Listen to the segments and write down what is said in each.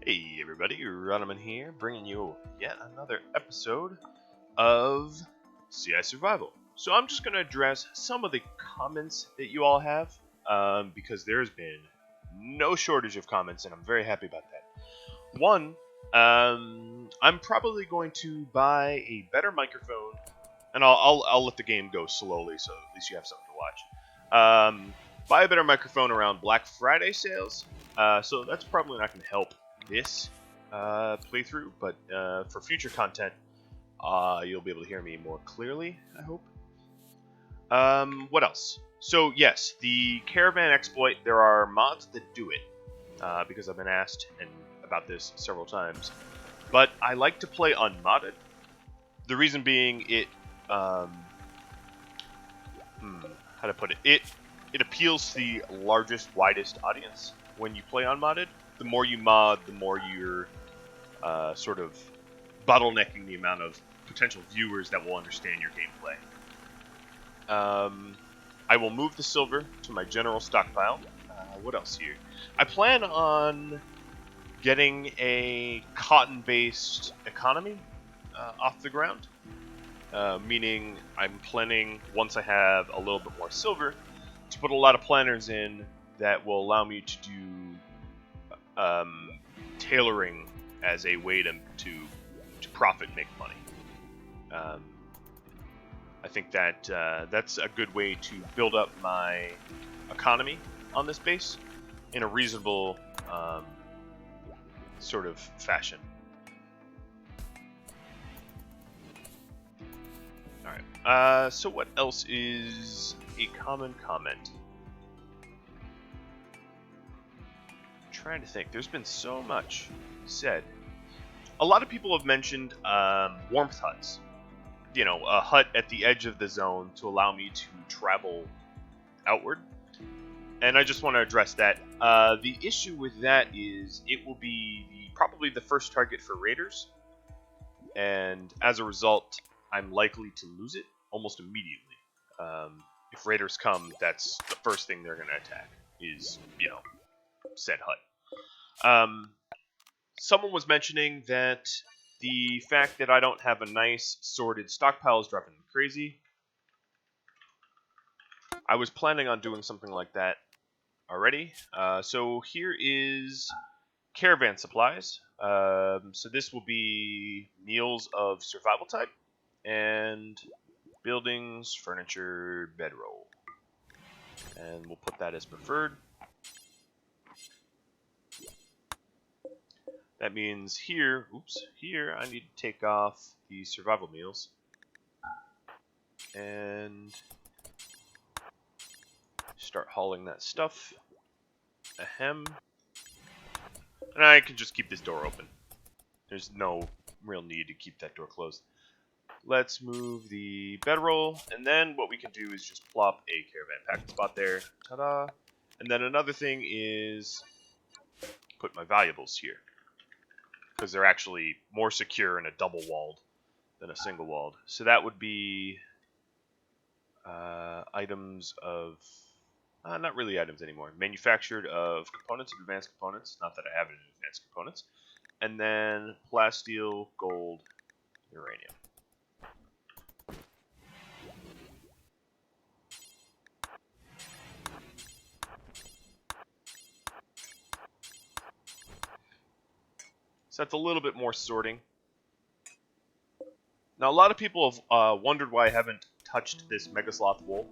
Hey everybody, Random here, bringing you yet another episode of CI Survival. So I'm just going to address some of the comments that you all have, because there's been no shortage of comments, and I'm very happy about that. One, I'm probably going to buy a better microphone, and I'll let the game go slowly, so at least you have something to watch. Buy a better microphone around Black Friday sales, so that's probably not going to help this playthrough, but for future content, you'll be able to hear me more clearly, I hope. What else? So yes, the caravan exploit, there are mods that do it, because I've been asked about this several times, but I like to play unmodded. The reason being, how to put it, it appeals to the largest, widest audience when you play unmodded. The more you mod, the more you're sort of bottlenecking the amount of potential viewers that will understand your gameplay. I will move the silver to my general stockpile. What else here? I plan on getting a cotton-based economy off the ground. Meaning I'm planning, once I have a little bit more silver, to put a lot of planners in that will allow me to do tailoring as a way to profit and make money. I think that that's a good way to build up my economy on this base in a reasonable sort of fashion. Alright, so what else is a common comment? Trying to think. There's been so much said. A lot of people have mentioned warmth huts. You know, a hut at the edge of the zone to allow me to travel outward. And I just want to address that. The issue with that is it will be probably the first target for raiders. And as a result, I'm likely to lose it almost immediately. If raiders come, that's the first thing they're going to attack is, you know, said hut. Someone was mentioning that the fact that I don't have a nice sorted stockpile is driving me crazy. I was planning on doing something like that already. So here is caravan supplies. So this will be meals of survival type and buildings, furniture, bedroll. And we'll put that as preferred. That means here, here I need to take off the survival meals. And start hauling that stuff. Ahem. And I can just keep this door open. There's no real need to keep that door closed. Let's move the bedroll, and then what we can do is just plop a caravan packing spot there. Ta-da! And then another thing is put my valuables here, because they're actually more secure in a double-walled than a single-walled. So that would be items of... not really items anymore. Manufactured of components of advanced components. Not that I have it in advanced components. And then plasteel, gold, uranium. So that's a little bit more sorting. Now, a lot of people have wondered why I haven't touched this Mega Sloth wool.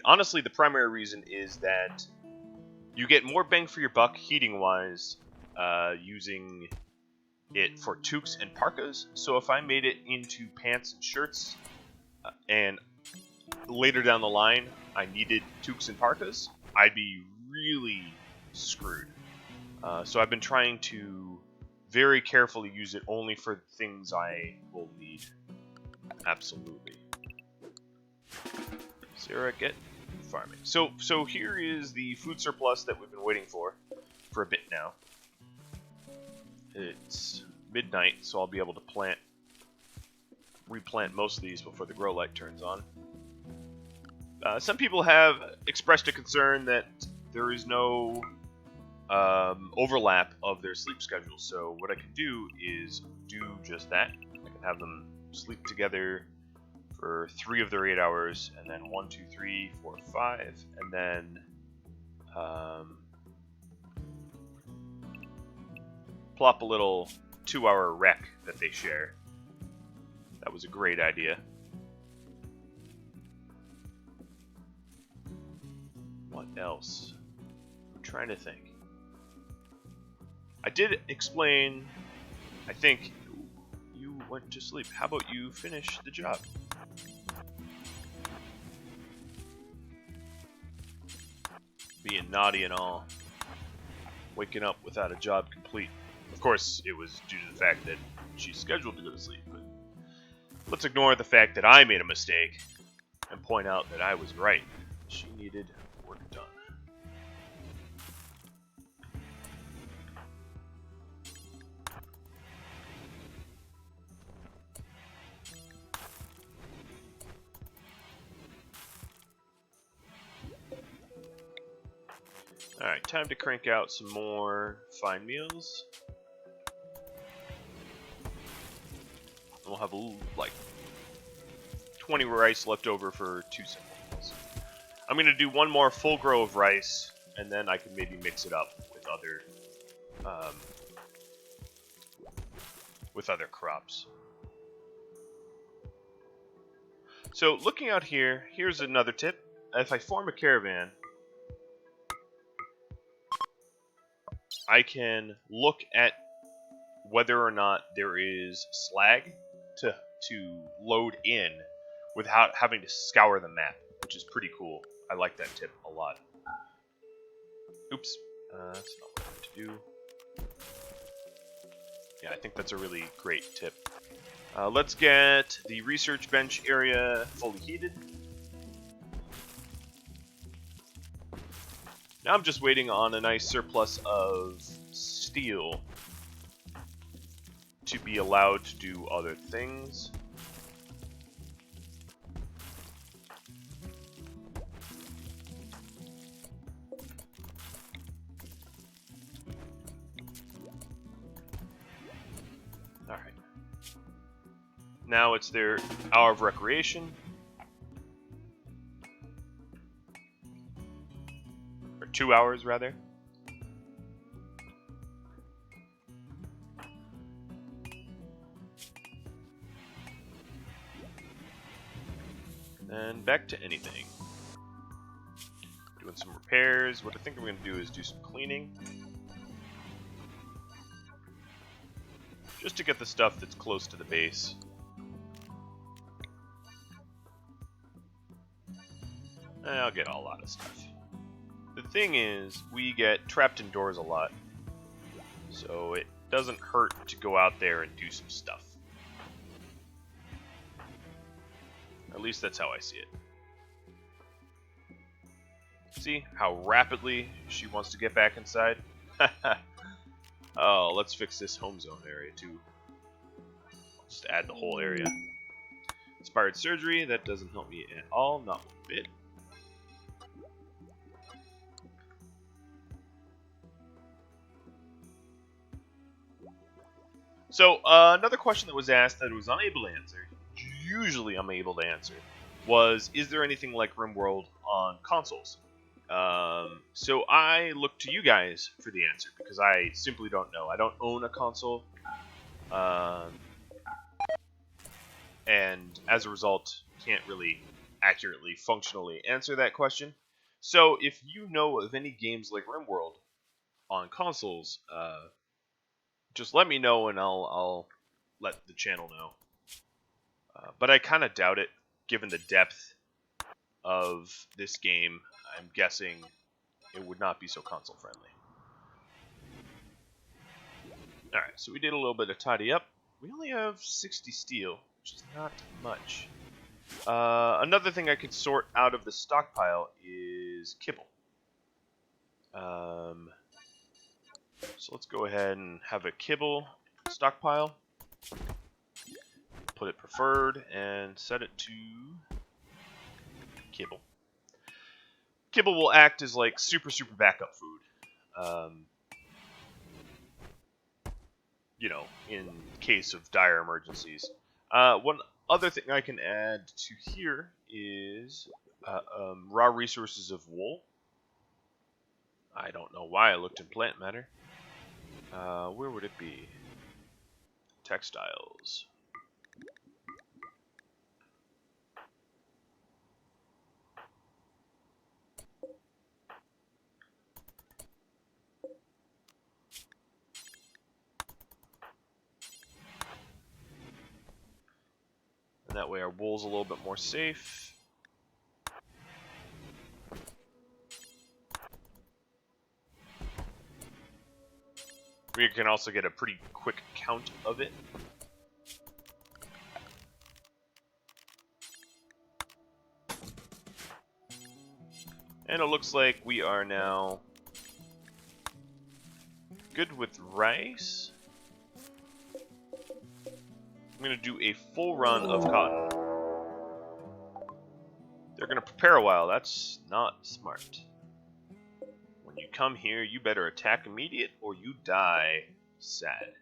Honestly, the primary reason is that you get more bang for your buck heating-wise using it for toques and parkas. So if I made it into pants and shirts, and later down the line I needed toques and parkas, I'd be really screwed. So I've been trying to very carefully use it only for things I will need. Absolutely. Serra, get farming. So here is the food surplus that we've been waiting for a bit now. It's midnight, so I'll be able to replant most of these before the grow light turns on. Some people have expressed a concern that there is no overlap of their sleep schedule. So what I can do is do just that. I can have them sleep together for 3 of their 8 hours, and then 1, 2, 3, 4, 5, and then plop a little 2-hour rec that they share. That was a great idea. What else? I'm trying to think. I did explain, I think, you went to sleep. How about you finish the job? Being naughty and all. Waking up without a job complete. Of course, it was due to the fact that she's scheduled to go to sleep, but let's ignore the fact that I made a mistake and point out that I was right. She needed work done. Alright, time to crank out some more fine meals. We'll have like 20 rice left over for 2 simple meals. I'm going to do one more full grow of rice, and then I can maybe mix it up with other crops. So looking out here, here's another tip. If I form a caravan, I can look at whether or not there is slag to load in without having to scour the map, which is pretty cool. I like that tip a lot. Oops, that's not what I meant to do. Yeah, I think that's a really great tip. Let's get the research bench area fully heated. Now I'm just waiting on a nice surplus of steel to be allowed to do other things. Alright. Now it's their hour of recreation. Or 2 hours, rather. And back to anything. Doing some repairs. What I think I'm going to do is do some cleaning. Just to get the stuff that's close to the base. And I'll get a lot of stuff. The thing is, we get trapped indoors a lot. So it doesn't hurt to go out there and do some stuff. At least that's how I see it. See how rapidly she wants to get back inside? Oh, let's fix this home zone area too. I'll just add the whole area. Inspired surgery, that doesn't help me at all, not one bit. So, another question that was asked that I was unable to answer, usually I'm able to answer, was, is there anything like RimWorld on consoles? So I look to you guys for the answer, because I simply don't know. I don't own a console, and as a result, can't really accurately, functionally answer that question. So if you know of any games like RimWorld on consoles, just let me know and I'll let the channel know. But I kind of doubt it, given the depth of this game. I'm guessing it would not be so console friendly. Alright, so we did a little bit of tidy up. We only have 60 steel, which is not much. Another thing I could sort out of the stockpile is kibble. So let's go ahead and have a kibble stockpile. Put it preferred and set it to kibble. Kibble will act as like super backup food. you know, in case of dire emergencies. One other thing I can add to here is raw resources of wool. I don't know why I looked in plant matter. Where would it be? Textiles. And that way our wool's a little bit more safe. We can also get a pretty quick count of it. And it looks like we are now good with rice. I'm going to do a full run of cotton. They're going to prepare a while. That's not smart. When you come here, you better attack immediate or you die sad.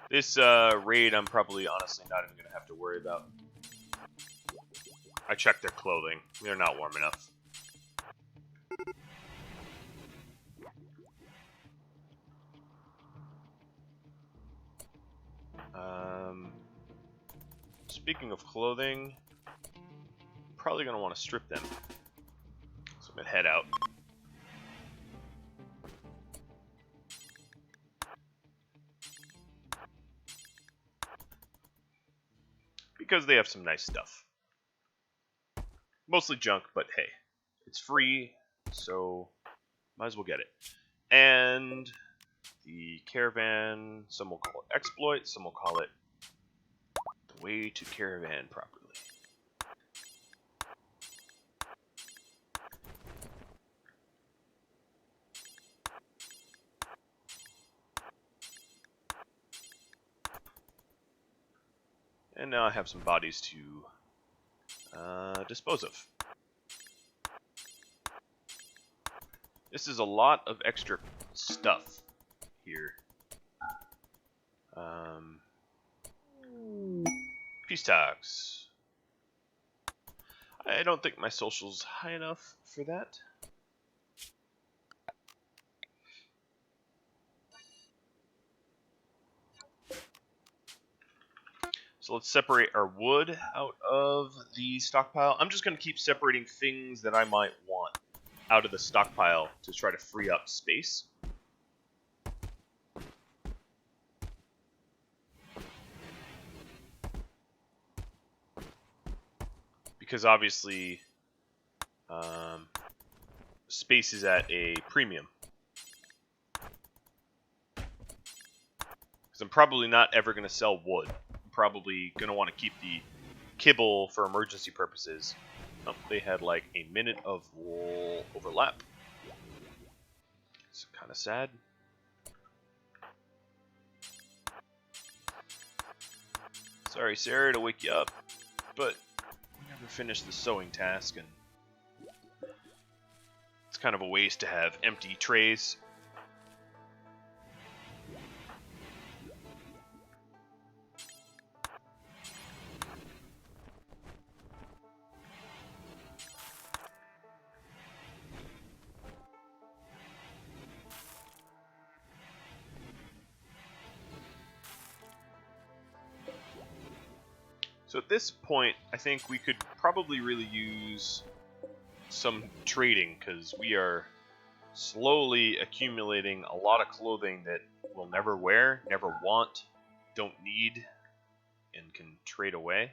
This raid I'm probably honestly not even going to have to worry about. I checked their clothing. They're not warm enough. Speaking of clothing, I'm probably going to want to strip them. So I'm going to head out. Because they have some nice stuff. Mostly junk, but hey, it's free, so might as well get it. And the caravan, some will call it exploit, some will call it the way to caravan properly. And now I have some bodies to dispose of. This is a lot of extra stuff here. Peace talks. I don't think my social's high enough for that. So let's separate our wood out of the stockpile. I'm just going to keep separating things that I might want out of the stockpile to try to free up space. Because obviously, space is at a premium. Because I'm probably not ever going to sell wood. I'm probably going to want to keep the kibble for emergency purposes. Oh, they had like a minute of wool overlap. It's kind of sad. Sorry, Sarah, to wake you up, but we never finished the sewing task, and it's kind of a waste to have empty trays. So at this point, I think we could probably really use some trading, because we are slowly accumulating a lot of clothing that we'll never wear, never want, don't need, and can trade away.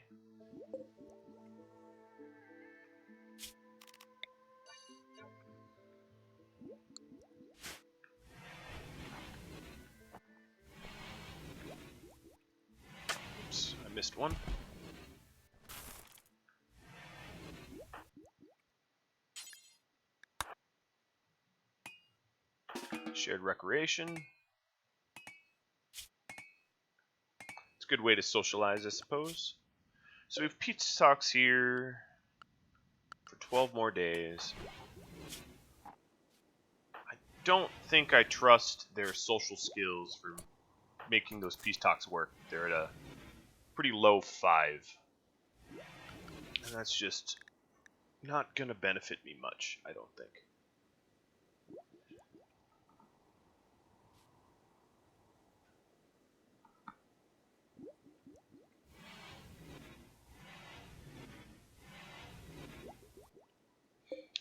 Oops, I missed one. Shared recreation. It's a good way to socialize, I suppose. So we have peach socks here for 12 more days. I don't think I trust their social skills for making those peace talks work. They're at a pretty low 5. And that's just not going to benefit me much, I don't think.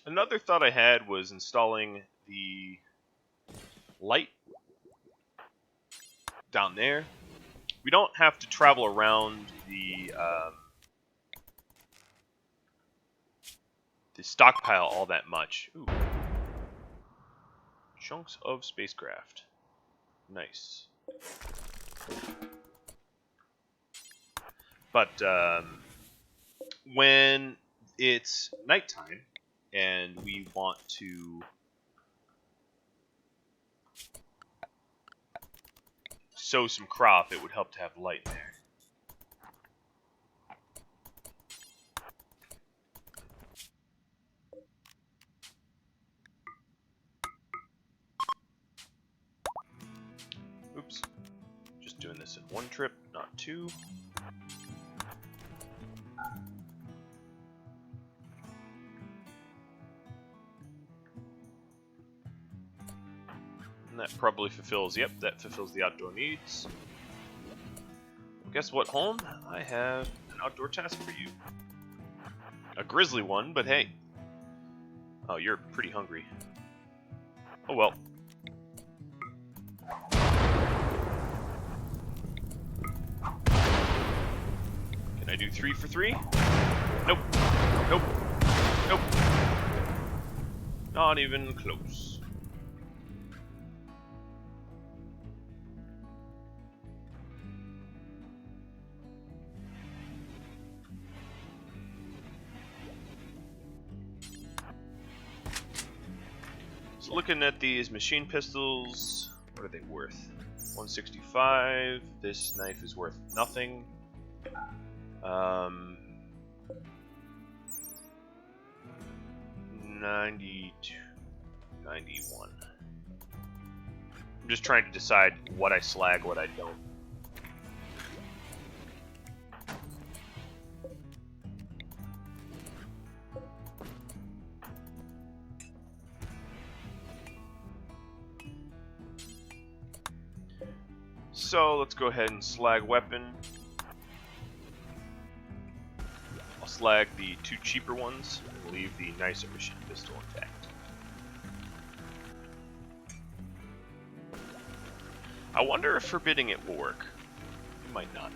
Another thought I had was installing the light down there. We don't have to travel around the stockpile all that much. Ooh. Chunks of spacecraft. Nice. But when it's nighttime and we want to sow some crop, it would help to have light in there. Oops. Just doing this in one trip, not 2. And that probably fulfills, yep, that fulfills the outdoor needs. Well, guess what, home? I have an outdoor task for you. A grisly one, but hey. Oh, you're pretty hungry. Oh well. Can I do 3 for 3? Nope. Nope. Nope. Not even close. So looking at these machine pistols, what are they worth? 165. This knife is worth nothing. 92, 91. I'm just trying to decide what I slag, what I don't. So let's go ahead and slag weapon. I'll slag the 2 cheaper ones and leave the nicer machine pistol intact. I wonder if forbidding it will work. It might not.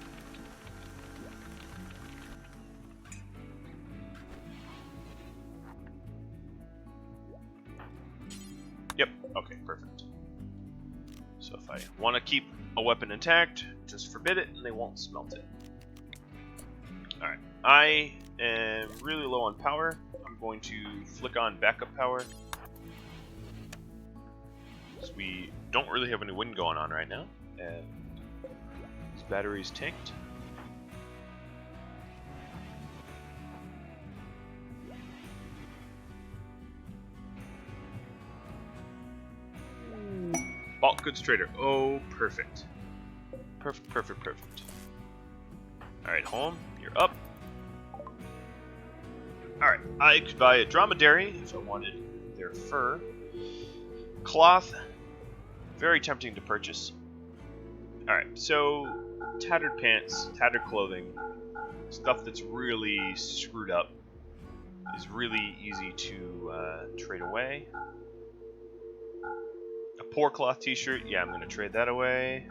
Yep, okay, perfect. So if I want to keep a weapon intact, just forbid it and they won't smelt it. Alright, I am really low on power. I'm going to flick on backup power. So we don't really have any wind going on right now. And this battery's tanked. Bulk goods trader. Oh, perfect. Perfect, perfect, perfect. Alright, home, you're up. Alright, I could buy a dromedary if I wanted their fur. Cloth, very tempting to purchase. Alright, so tattered pants, tattered clothing, stuff that's really screwed up is really easy to trade away. A poor cloth t-shirt, yeah, I'm going to trade that away.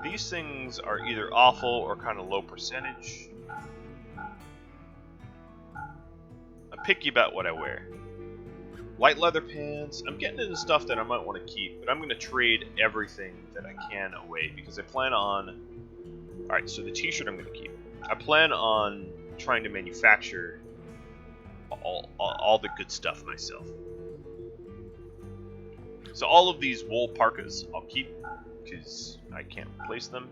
These things are either awful or kind of low percentage. I'm picky about what I wear. Light leather pants. I'm getting into stuff that I might want to keep, but I'm going to trade everything that I can away because I plan on... Alright, so the t-shirt I'm going to keep. I plan on trying to manufacture all the good stuff myself. So all of these wool parkas I'll keep because I can't replace them.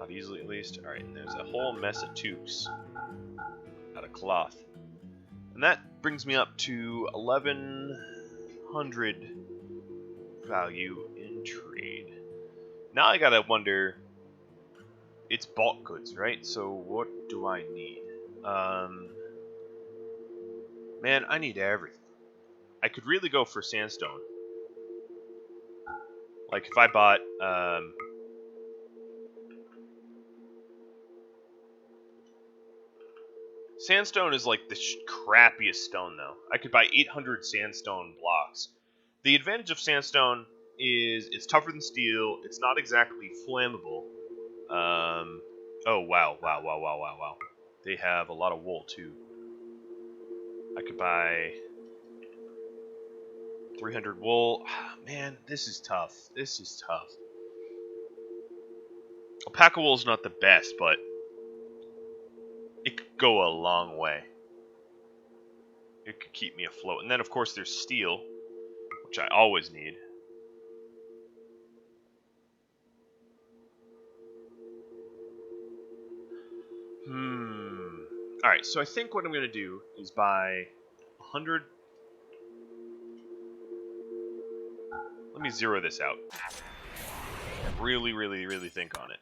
Not easily, at least. Alright, and there's a whole mess of toques out of cloth. And that brings me up to 1100 value in trade. Now I gotta wonder, it's bulk goods, right? So what do I need? Man, I need everything. I could really go for sandstone. Like if I bought, sandstone is like the crappiest stone, though. I could buy 800 sandstone blocks. The advantage of sandstone is it's tougher than steel. It's not exactly flammable. Oh, wow. They have a lot of wool, too. I could buy 300 wool. Man, this is tough. Alpaca wool is not the best, but it could go a long way. It could keep me afloat. And then, of course, there's steel, which I always need. Alright, so I think what I'm going to do is buy 100... Let me zero this out. Really think on it.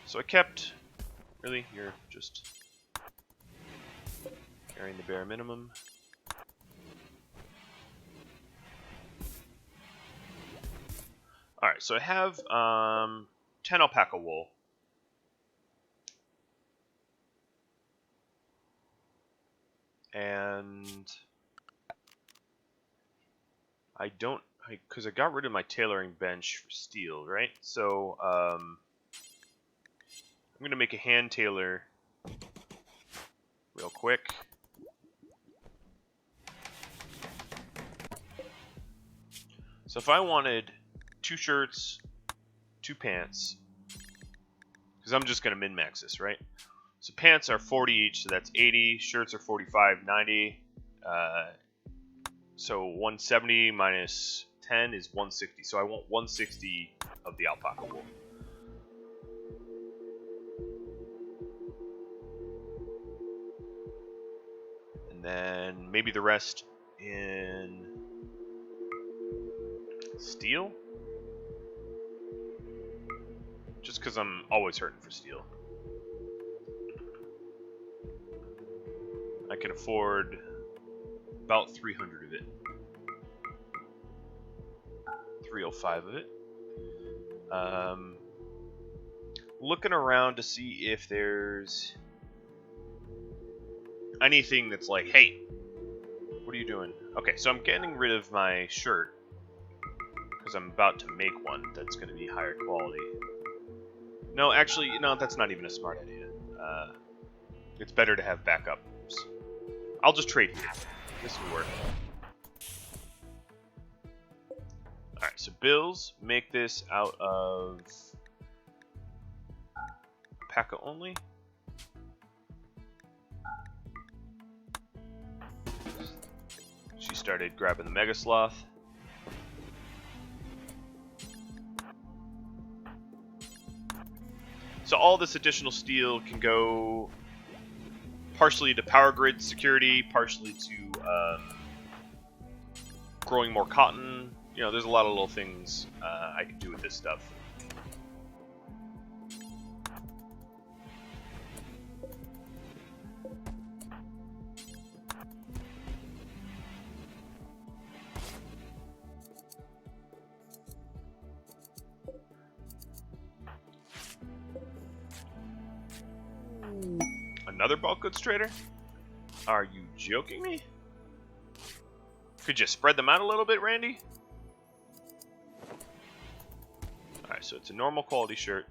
So I kept... Really? You're just carrying the bare minimum. Alright, so I have 10 alpaca wool. And I don't... because I got rid of my tailoring bench for steel, right? So, I'm going to make a hand tailor real quick. So if I wanted 2 shirts, 2 pants, because I'm just going to min-max this, right? So pants are 40 each, so that's 80. Shirts are 45, 90. So 170 minus 10 is 160. So I want 160 of the alpaca wool. And then maybe the rest in steel? Just because I'm always hurting for steel. I can afford about 300 of it. 305 of it. Looking around to see if there's anything that's like, hey, what are you doing? Okay, so I'm getting rid of my shirt because I'm about to make one that's going to be higher quality. No, actually, no, that's not even a smart idea. It's better to have backups. I'll just trade here. This will work. Alright, so bills, make this out of alpaca only. She started grabbing the Mega Sloth. So all this additional steel can go partially to power grid security, partially to growing more cotton. You know, there's a lot of little things I can do with this stuff. Another bulk goods trader? Are you joking me? Could you spread them out a little bit, Randy? Alright, so it's a normal quality shirt.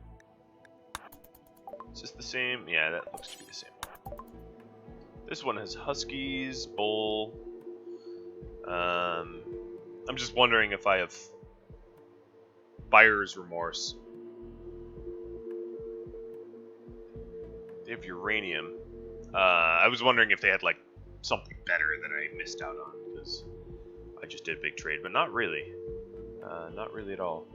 Is this the same? Yeah, that looks to be the same one. This one has huskies, bull. I'm just wondering if I have buyer's remorse. They have uranium. I was wondering if they had like something better that I missed out on because I just did a big trade, but not really. Not really at all.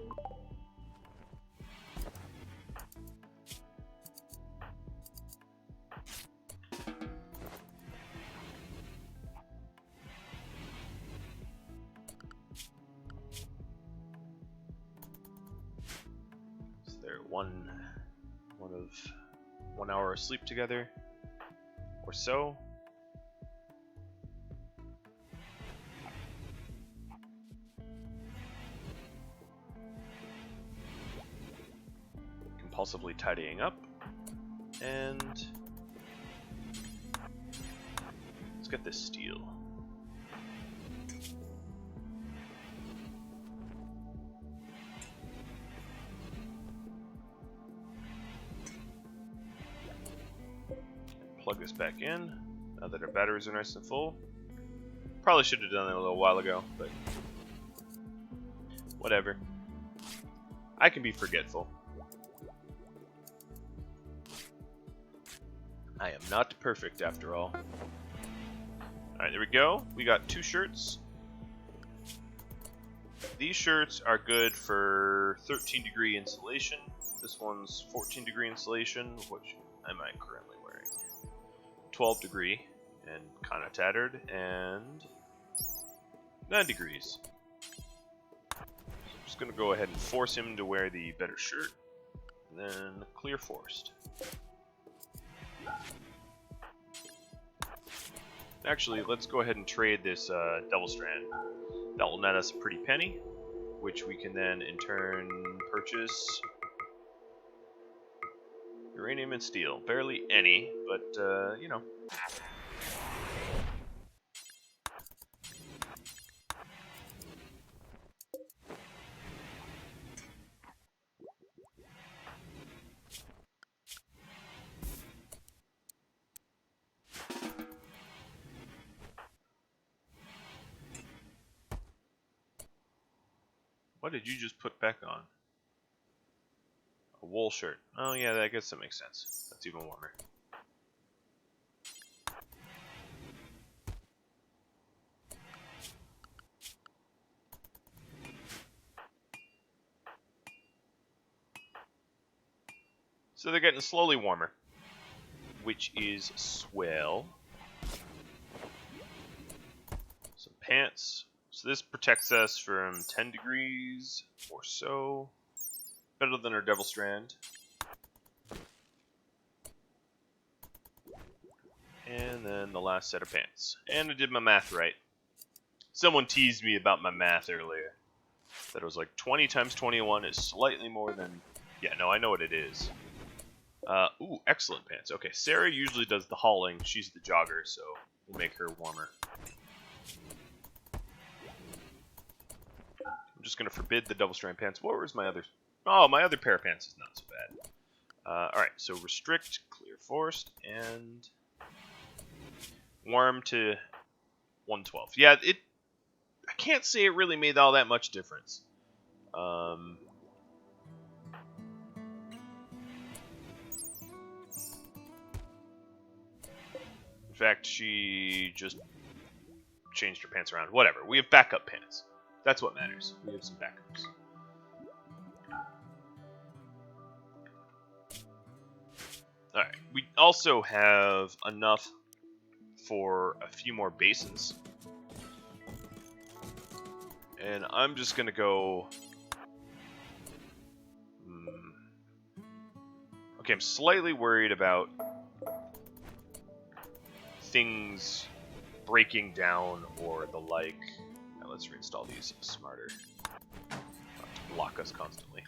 Is there one of 1 hour of sleep together or so? Compulsively tidying up, and let's get this steel. Plug this back in now that our batteries are nice and full. Probably should have done it a little while ago, but whatever. I can be forgetful. I am not perfect after all. Alright, there we go. We got 2 shirts. These shirts are good for 13-degree insulation. This one's 14-degree insulation, which am I currently wearing? 12-degree and kind of tattered, and 9 degrees. So I'm just going to go ahead and force him to wear the better shirt, and then clear forced. Actually, let's go ahead and trade this double strand. That will net us a pretty penny, which we can then in turn purchase uranium and steel. Barely any, but you know. What did you just put back on? A wool shirt. Oh yeah, I guess that makes sense. That's even warmer. So they're getting slowly warmer, which is swell. Some pants. So this protects us from 10 degrees or so. Better than our Devil Strand. And then the last set of pants. And I did my math right. Someone teased me about my math earlier. That it was like 20 times 21 is slightly more than... Yeah, no, I know what it is. Ooh, excellent pants. Okay, Sarah usually does the hauling. She's the jogger, so we'll make her warmer. I'm just going to forbid the double strand pants. What was my other... Oh, my other pair of pants is not so bad. Alright, so restrict, clear forced, and warm to 112. Yeah, I can't say it really made all that much difference. In fact, she just changed her pants around. Whatever, we have backup pants. That's what matters. We have some backups. Alright, we also have enough for a few more bases. And I'm just going to go... Okay, I'm slightly worried about things breaking down or the like. Now let's reinstall these smarter. Not to block us constantly.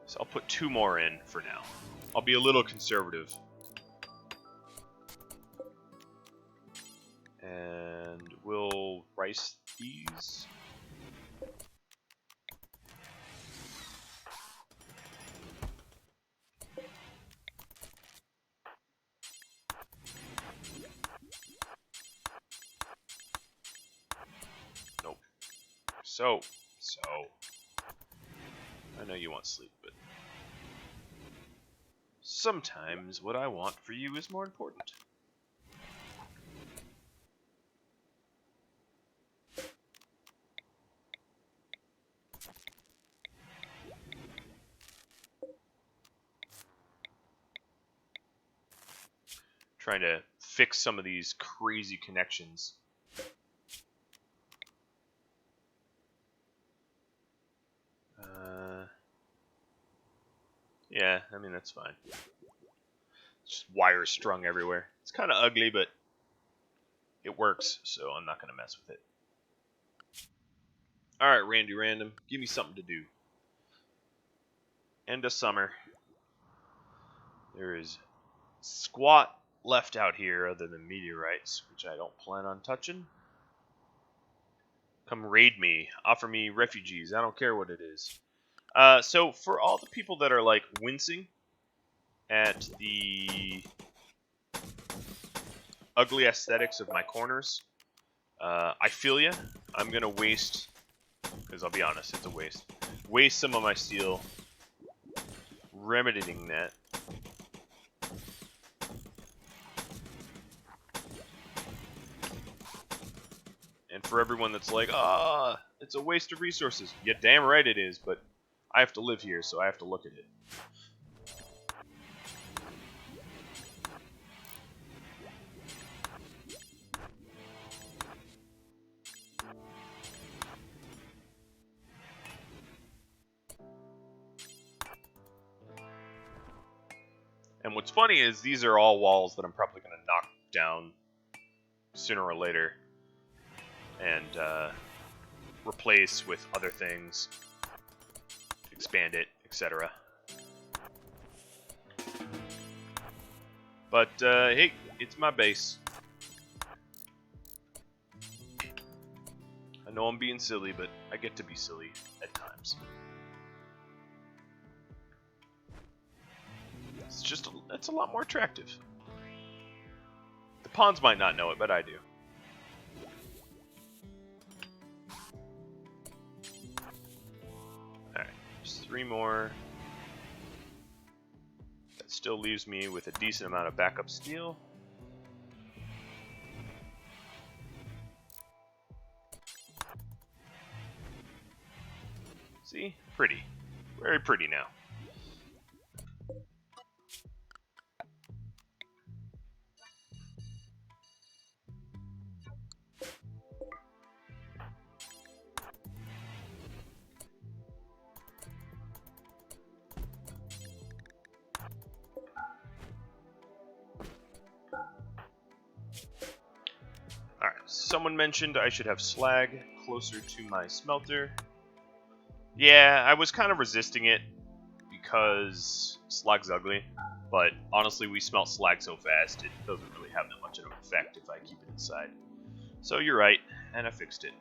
So I'll put 2 more in for now. I'll be a little conservative. And we'll rice these. Nope. So. I know you want sleep, but sometimes what I want for you is more important. Trying to fix some of these crazy connections. Yeah, I mean, that's fine. Just wires strung everywhere. It's kind of ugly, but it works, so I'm not going to mess with it. Alright, Randy Random, give me something to do. End of summer. There is squat left out here other than meteorites, which I don't plan on touching. Come raid me. Offer me refugees. I don't care what it is. So for all the people that are like wincing at the ugly aesthetics of my corners, I feel ya. I'm gonna waste, because I'll be honest, it's a waste. Waste some of my steel remedying that. And for everyone that's like, it's a waste of resources. Yeah, damn right it is, but I have to live here, so I have to look at it. And what's funny is these are all walls that I'm probably going to knock down sooner or later and replace with other things, expand it, etc. But hey, it's my base. I know I'm being silly, but I get to be silly at times. It's just that's a lot more attractive. The pawns might not know it, but I do. Alright, just 3 more. That still leaves me with a decent amount of backup steel. See? Pretty. Very pretty now. Alright, someone mentioned I should have slag closer to my smelter. Yeah, I was kind of resisting it because slag's ugly, but honestly we smelt slag so fast it doesn't really have that much of an effect if I keep it inside. So you're right, and I fixed it.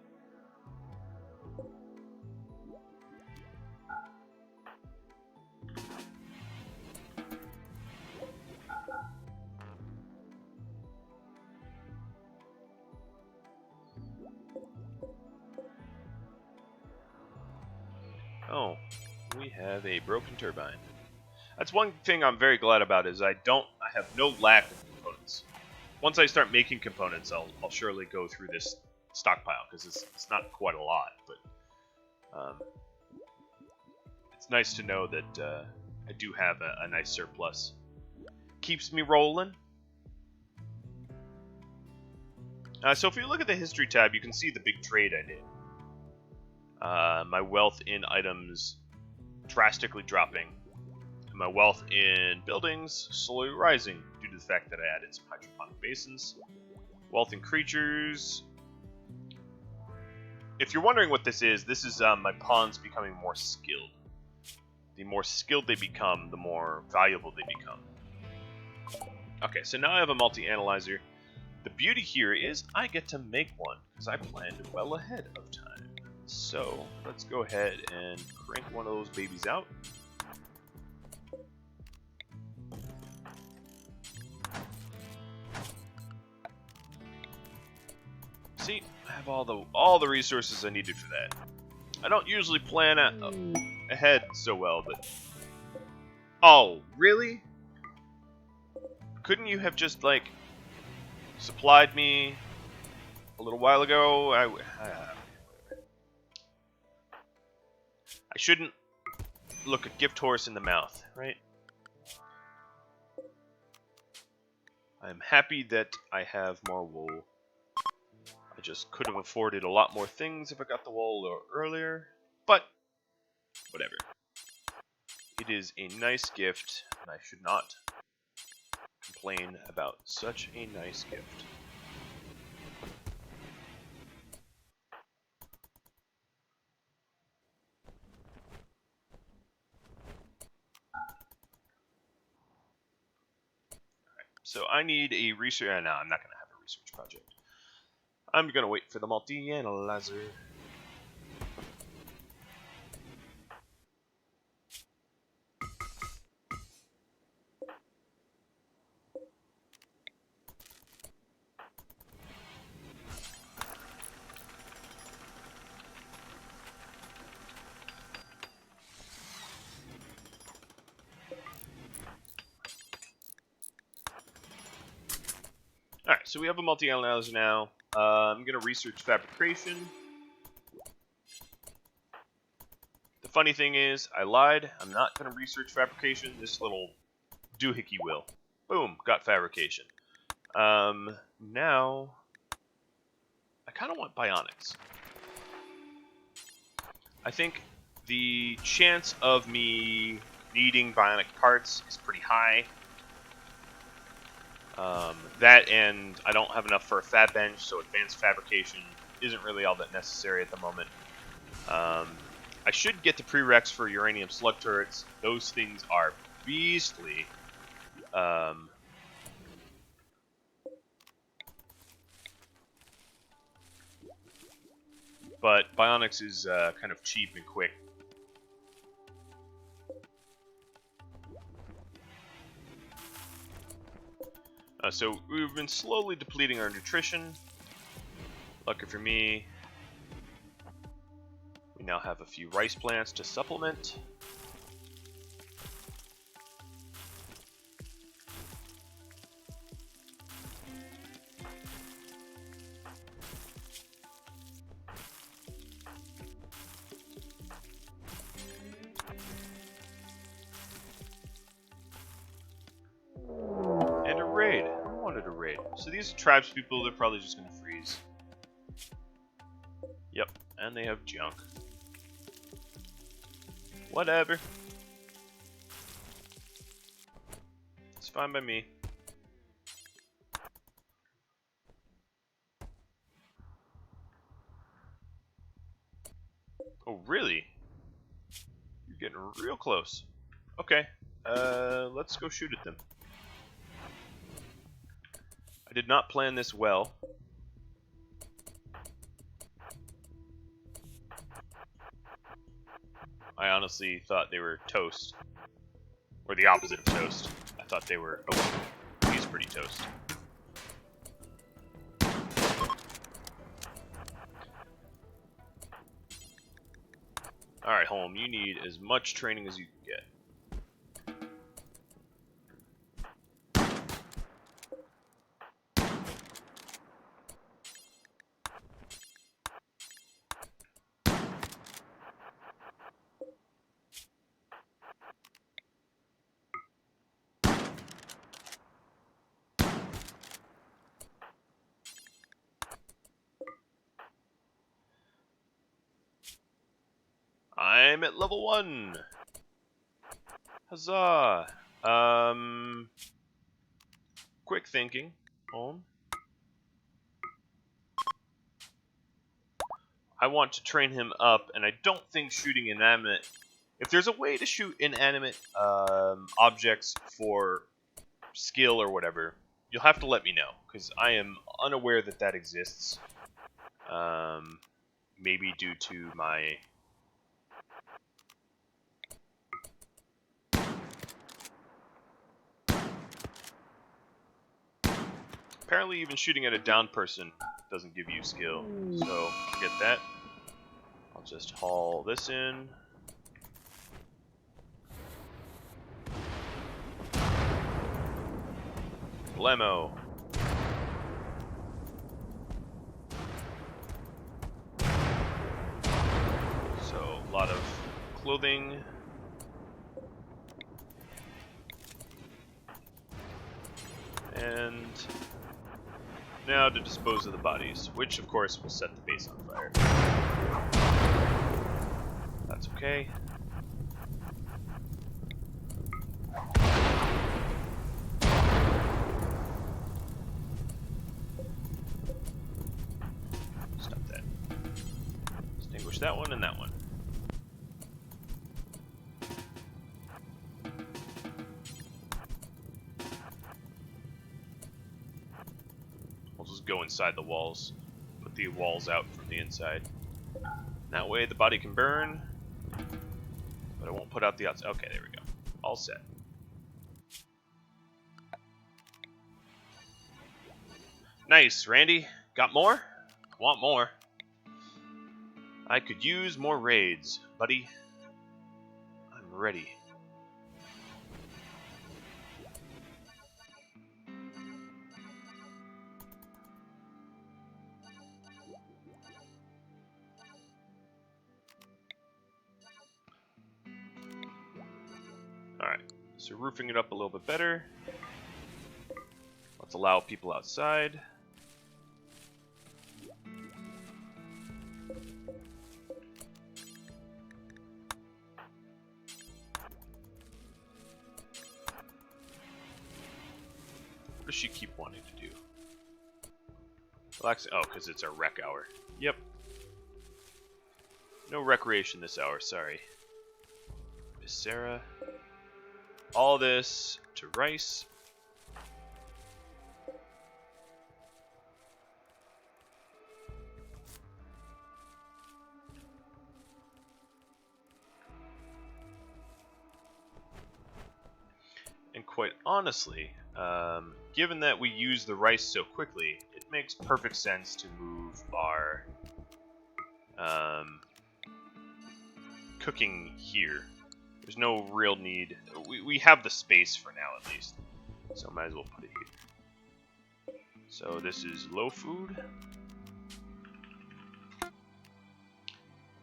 Oh, we have a broken turbine. That's one thing I'm very glad about is I have no lack of components. Once I start making components, I'll surely go through this stockpile because it's not quite a lot, but it's nice to know that I do have a nice surplus. Keeps me rolling. So if you look at the history tab, you can see the big trade I did. My wealth in items drastically dropping. My wealth in buildings slowly rising due to the fact that I added some hydroponic basins. Wealth in creatures. If you're wondering what this is my pawns becoming more skilled. The more skilled they become, the more valuable they become. Okay, so now I have a multi-analyzer. The beauty here is I get to make one because I planned well ahead of time. So let's go ahead and crank one of those babies out. See, I have all the resources I needed for that. I don't usually plan ahead so well, but oh, really? Couldn't you have just like supplied me a little while ago? I shouldn't look a gift horse in the mouth, right? I'm happy that I have more wool. I just could have afforded a lot more things if I got the wool earlier, but whatever. It is a nice gift, and I should not complain about such a nice gift. So I need a research. No, I'm not going to have a research project. I'm going to wait for the multi-analyzer. Alright, so we have a multi-analyzer now. I'm going to research fabrication. The funny thing is, I lied. I'm not going to research fabrication. This little doohickey will. Boom, got fabrication. Now, I kind of want bionics. I think the chance of me needing bionic parts is pretty high. That and I don't have enough for a fab bench, so advanced fabrication isn't really all that necessary at the moment. I should get the prereqs for uranium slug turrets. Those things are beastly. But bionics is kind of cheap and quick. So we've been slowly depleting our nutrition. Lucky for me, we now have a few rice plants to supplement. So these tribes people, they're probably just going to freeze. Yep, and they have junk. Whatever. It's fine by me. Oh, really? You're getting real close. Okay, let's go shoot at them. I did not plan this well. I honestly thought they were toast. Or the opposite of toast. I thought they were... Oh, he's pretty toast. Alright, Holm, you need as much training as you can get. I'm at level 1! Huzzah! Quick thinking, Holm. I want to train him up, and I don't think shooting inanimate... If there's a way to shoot inanimate objects for skill or whatever, you'll have to let me know, because I am unaware that that exists. Maybe due to my... Apparently even shooting at a downed person doesn't give you skill, so forget that. I'll just haul this in. Blammo. So, a lot of clothing. And now to dispose of the bodies, which of course will set the base on fire. That's okay. Stop that. Extinguish that one and that one. We'll just go inside the walls. Put the walls out from the inside. That way the body can burn, but I won't put out the outside. Okay, there we go. All set. Nice, Randy. Got more? I want more. I could use more raids, buddy. I'm ready. Alright, so roofing it up a little bit better. Let's allow people outside. What does she keep wanting to do? Relax. Oh, because it's our rec hour. Yep. No recreation this hour, sorry. Miss Sarah. All this to rice. And quite honestly, given that we use the rice so quickly, it makes perfect sense to move our cooking here. There's no real need. We have the space for now, at least. So might as well put it here. So this is low food.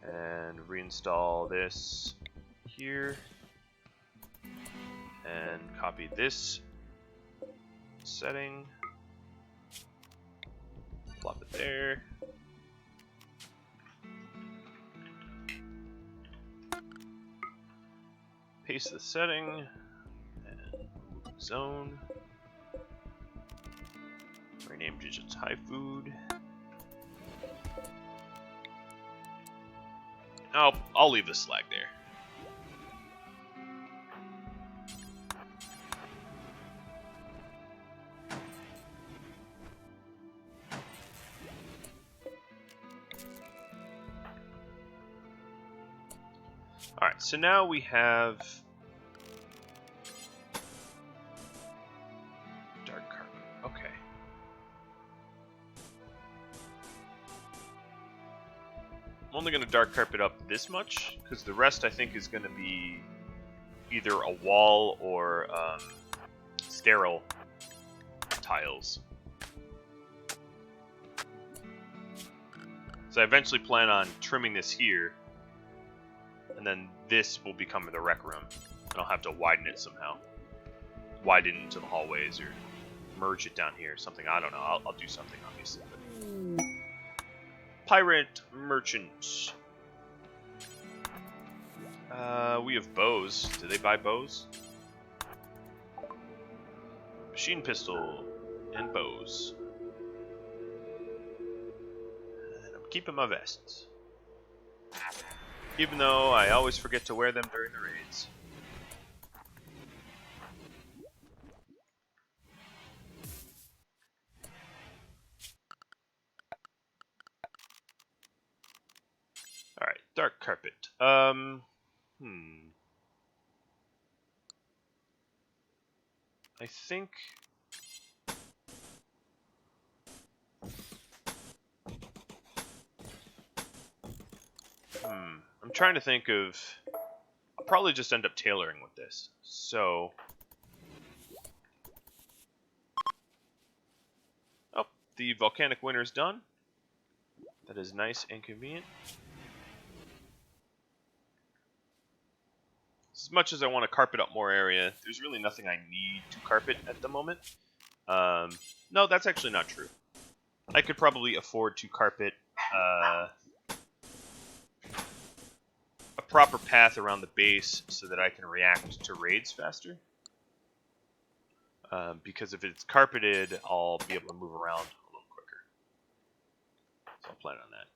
And reinstall this here. And copy this setting. Plop it there. Paste the setting and zone. Rename digits high food. I'll leave the slag there. Alright, so now we have dark carpet. Okay. I'm only going to dark carpet up this much, because the rest I think is going to be either a wall or sterile tiles. So I eventually plan on trimming this here. And then this will become the rec room. And I'll have to widen it somehow. Widen it into the hallways or merge it down here. Something, I don't know. I'll do something, obviously. But... Pirate Merchant. We have bows. Do they buy bows? Machine pistol and bows. And I'm keeping my vests. Even though I always forget to wear them during the raids. Alright, dark carpet. I think... I'm trying to think of... I'll probably just end up tailoring with this. So... Oh, the volcanic winter's done. That is nice and convenient. As much as I want to carpet up more area, there's really nothing I need to carpet at the moment. No, that's actually not true. I could probably afford to carpet a proper path around the base so that I can react to raids faster. Because if it's carpeted, I'll be able to move around a little quicker. So I'll plan on that.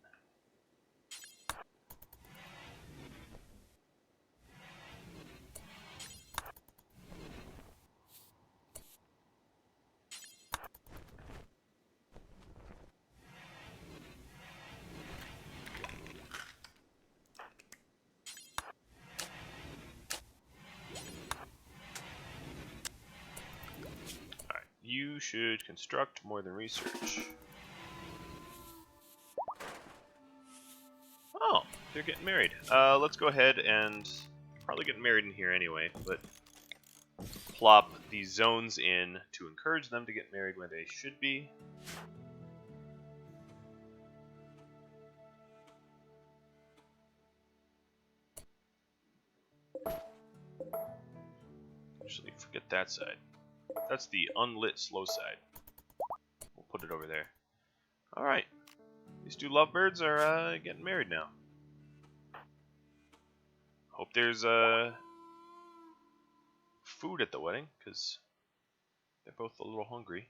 You should construct more than research. Oh, they're getting married. Let's go ahead and probably get married in here anyway, but plop these zones in to encourage them to get married when they should be. Actually, forget that side. That's the unlit slow side. We'll put it over there. Alright. These two lovebirds are getting married now. Hope there's food at the wedding, because they're both a little hungry.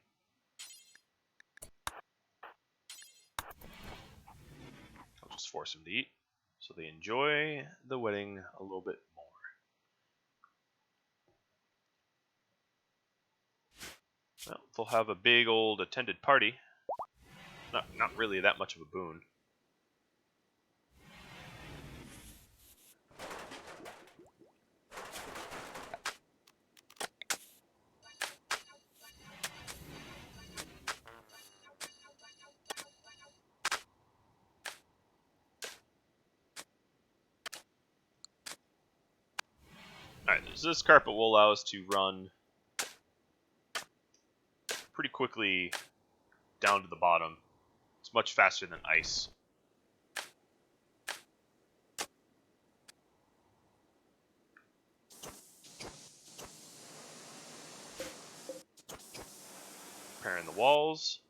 I'll just force them to eat, so they enjoy the wedding a little bit more. Well, they'll have a big old attended party. Not really that much of a boon. Alright, so this carpet will allow us to run pretty quickly down to the bottom. It's much faster than ice. Repairing the walls.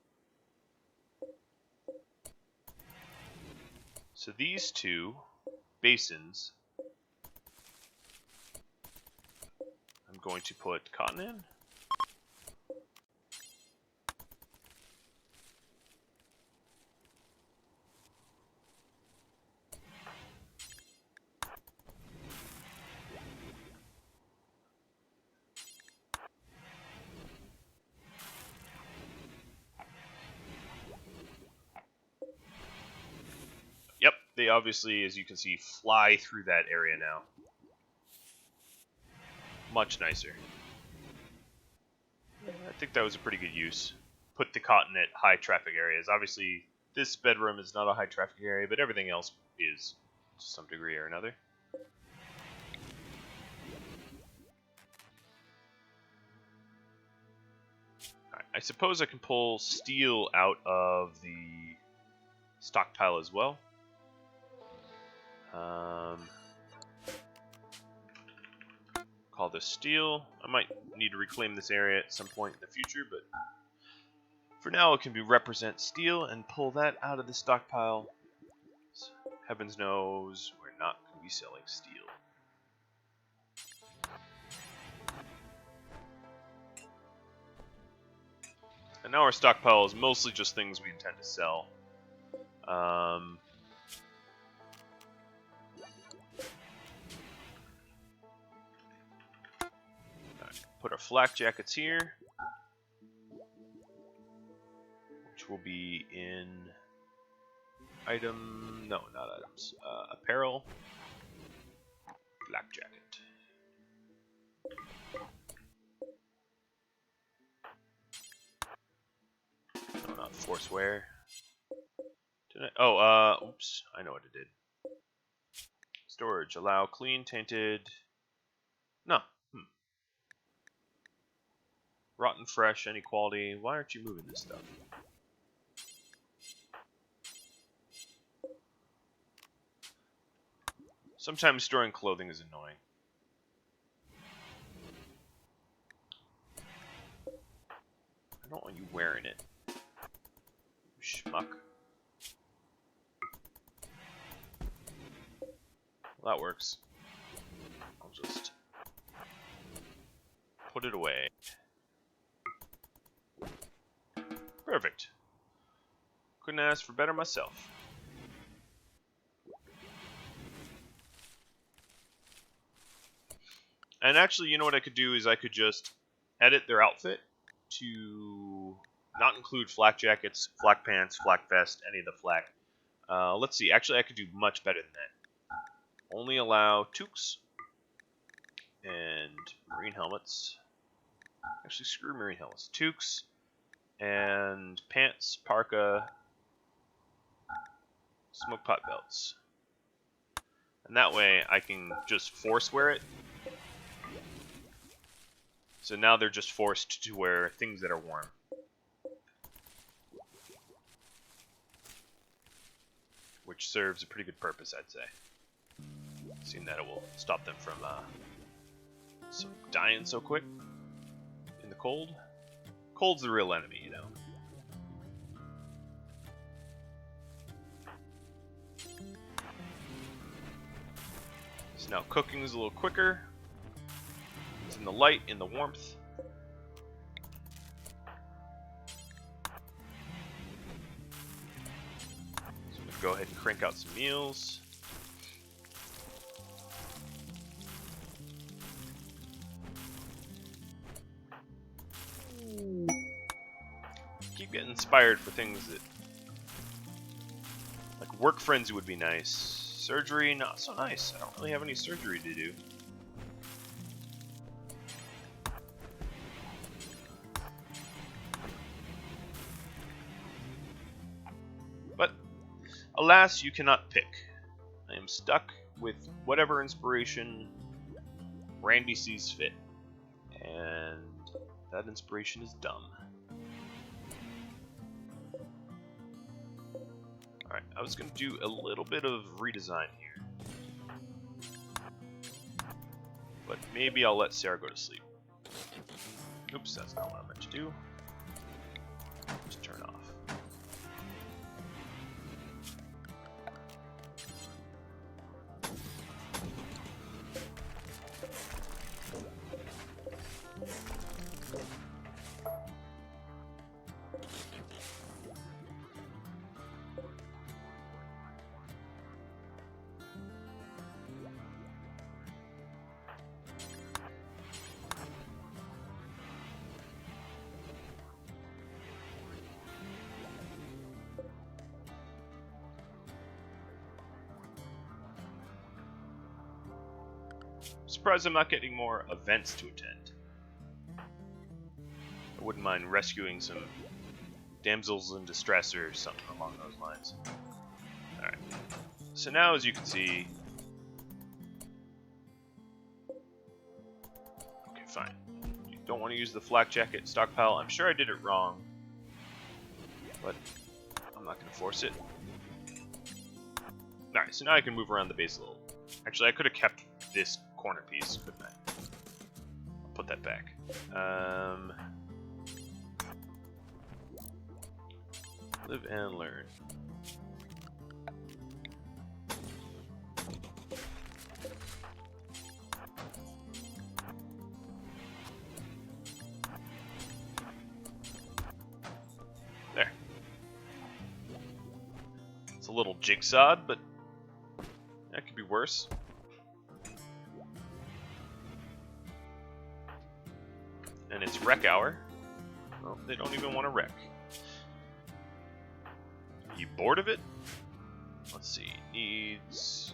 So these two basins, I'm going to put cotton in. Yep, they obviously, as you can see, fly through that area now. Much nicer. I think that was a pretty good use. Put the cotton at high traffic areas. Obviously, this bedroom is not a high traffic area, but everything else is to some degree or another. Alright, I suppose I can pull steel out of the stockpile as well. Call this steel. I might need to reclaim this area at some point in the future, but for now it can be represent steel and pull that out of the stockpile. Heavens knows we're not going to be selling steel. And now our stockpile is mostly just things we intend to sell. Put our flak jackets here, which will be in apparel, flak jacket. No, not force wear. Oops, I know what it did. Storage, allow clean, tainted. No. Rotten, fresh, any quality. Why aren't you moving this stuff? Sometimes storing clothing is annoying. don't want you wearing it. Schmuck. Well, that works. I'll just put it away. Perfect. Couldn't ask for better myself. And actually, you know what I could do is I could just edit their outfit to not include flak jackets, flak pants, flak vest, any of the flak. Let's see. Actually, I could do much better than that. Only allow toques and marine helmets. Actually, screw marine helmets. Toques and pants, parka, smoke pot belts. And that way I can just force wear it. So now they're just forced to wear things that are warm. Which serves a pretty good purpose, I'd say. Seeing that it will stop them from dying so quick in the cold. Cold's the real enemy, you know. So now cooking is a little quicker. It's in the light, in the warmth. So I'm going to go ahead and crank out some meals. Keep getting inspired for things that, like work frenzy would be nice. Surgery, not so nice. I don't really have any surgery to do. But alas, you cannot pick. I am stuck with whatever inspiration Randy sees fit. And that inspiration is dumb. Alright, I was going to do a little bit of redesign here. But maybe I'll let Serra go to sleep. Oops, that's not what I meant to do. Just turn off. Surprised I'm not getting more events to attend. I wouldn't mind rescuing some damsels in distress or something along those lines. Alright. So now, as you can see... Okay, fine. You don't want to use the flak jacket stockpile. I'm sure I did it wrong. But I'm not going to force it. Alright, so now I can move around the base a little. Actually, I could have kept this corner piece, couldn't I? I'll put that back. Live and learn. There. It's a little jigsawed, but that could be worse. And it's wreck hour. Well, they don't even want to wreck. Are you bored of it? Let's see. Needs...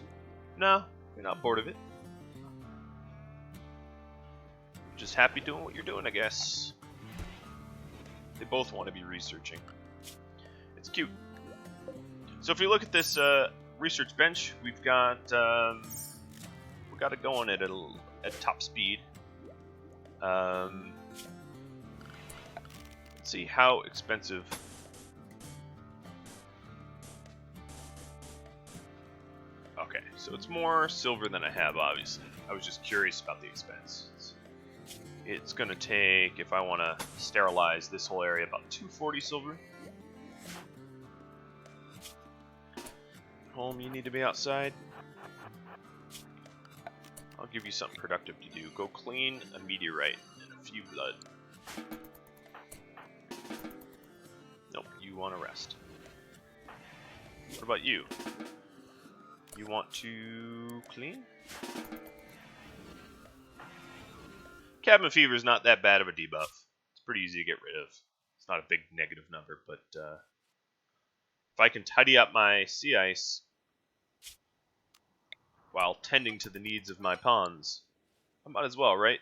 No, you're not bored of it. Just happy doing what you're doing, I guess. They both want to be researching. It's cute. So if you look at this research bench, we've got it going at top speed. Let's see how expensive. Okay, so it's more silver than I have, obviously. I was just curious about the expense. It's going to take, if I want to sterilize this whole area, about 240 silver. Home, you need to be outside. I'll give you something productive to do. Go clean a meteorite and a few blood. Nope, you want to rest. What about you? You want to clean? Cabin fever is not that bad of a debuff. It's pretty easy to get rid of. It's not a big negative number, but if I can tidy up my sea ice while tending to the needs of my pawns, I might as well, right?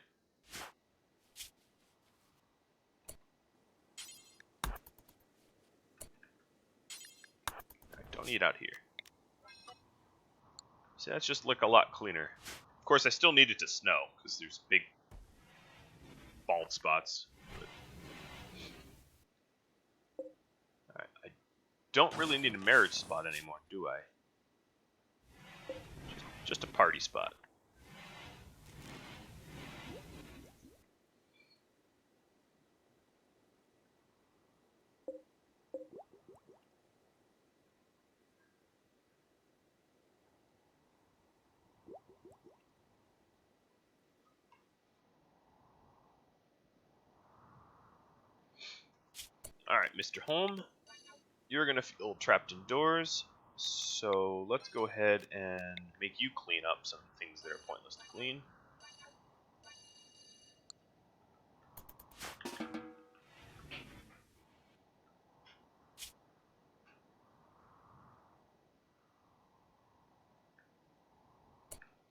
Alright, don't eat out here. See, that's just look a lot cleaner. Of course, I still need it to snow, because there's big bald spots. Alright, I don't really need a marriage spot anymore, do I? Just a party spot. Alright, Mr. Home, you're going to feel trapped indoors, so let's go ahead and make you clean up some things that are pointless to clean.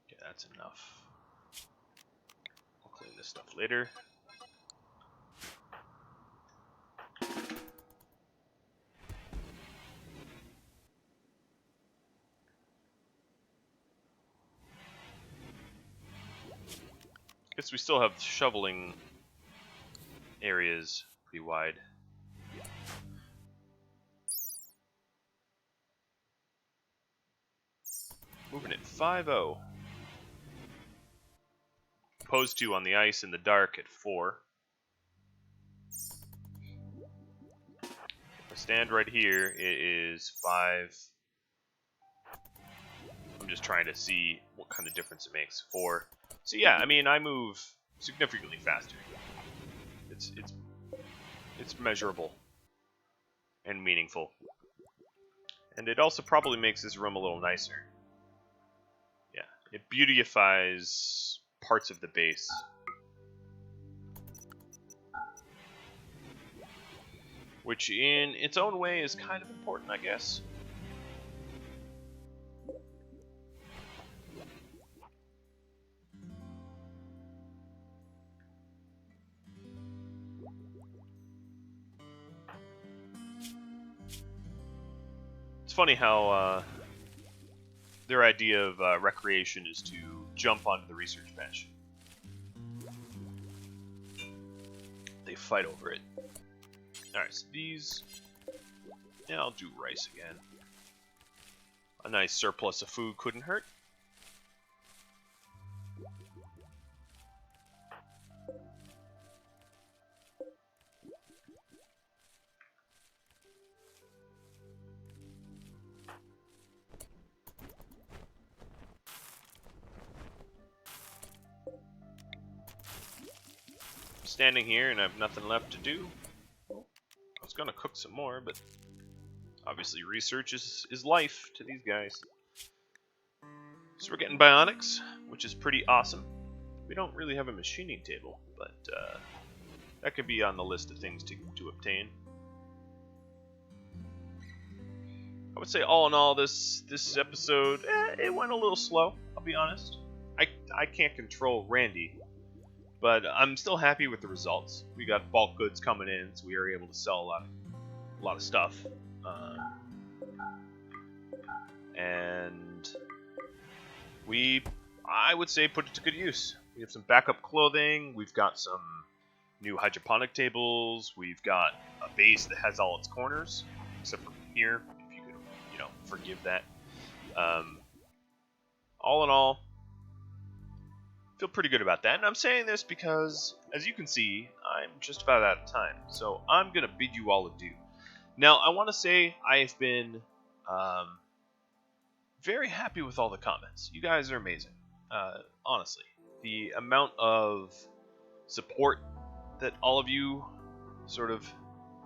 Okay, that's enough. I'll clean this stuff later. Guess we still have shoveling areas pretty wide. Moving at 5-0. Opposed to on the ice in the dark at 4. If I stand right here, it is 5. I'm just trying to see what kind of difference it makes. 4. So yeah, I mean, I move significantly faster. It's measurable and meaningful, and it also probably makes this room a little nicer. Yeah, it beautifies parts of the base. Which in its own way is kind of important, I guess. It's funny how their idea of recreation is to jump onto the research bench. They fight over it. Alright, so these... Yeah, I'll do rice again. A nice surplus of food couldn't hurt. Standing here and I have nothing left to do. I was gonna cook some more, but obviously research is life to these guys. So we're getting bionics, which is pretty awesome. We don't really have a machining table, but that could be on the list of things to obtain. I would say all in all, this episode, it went a little slow, I'll be honest. I can't control Randy, but I'm still happy with the results. We got bulk goods coming in, so we were able to sell a lot of stuff. And I would say, put it to good use. We have some backup clothing, we've got some new hydroponic tables, we've got a base that has all its corners, except for here, if you could, forgive that. All in all, Feel pretty good about that. And I'm saying this because, as you can see, I'm just about out of time. So I'm going to bid you all adieu. Now, I want to say I have been very happy with all the comments. You guys are amazing. Honestly. The amount of support that all of you sort of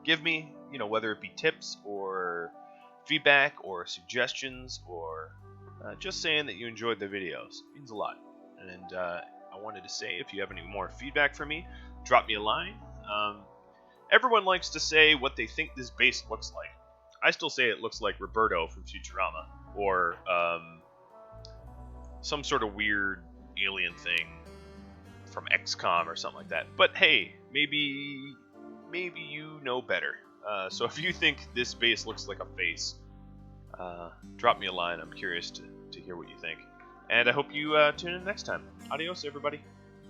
give me, you know, whether it be tips or feedback or suggestions or just saying that you enjoyed the videos, means a lot. And I wanted to say, if you have any more feedback for me, drop me a line. Everyone likes to say what they think this base looks like. I still say it looks like Roberto from Futurama, or some sort of weird alien thing from XCOM or something like that. But hey, maybe you know better. So if you think this base looks like a face, drop me a line. I'm curious to hear what you think. And I hope you tune in next time. Adios, everybody.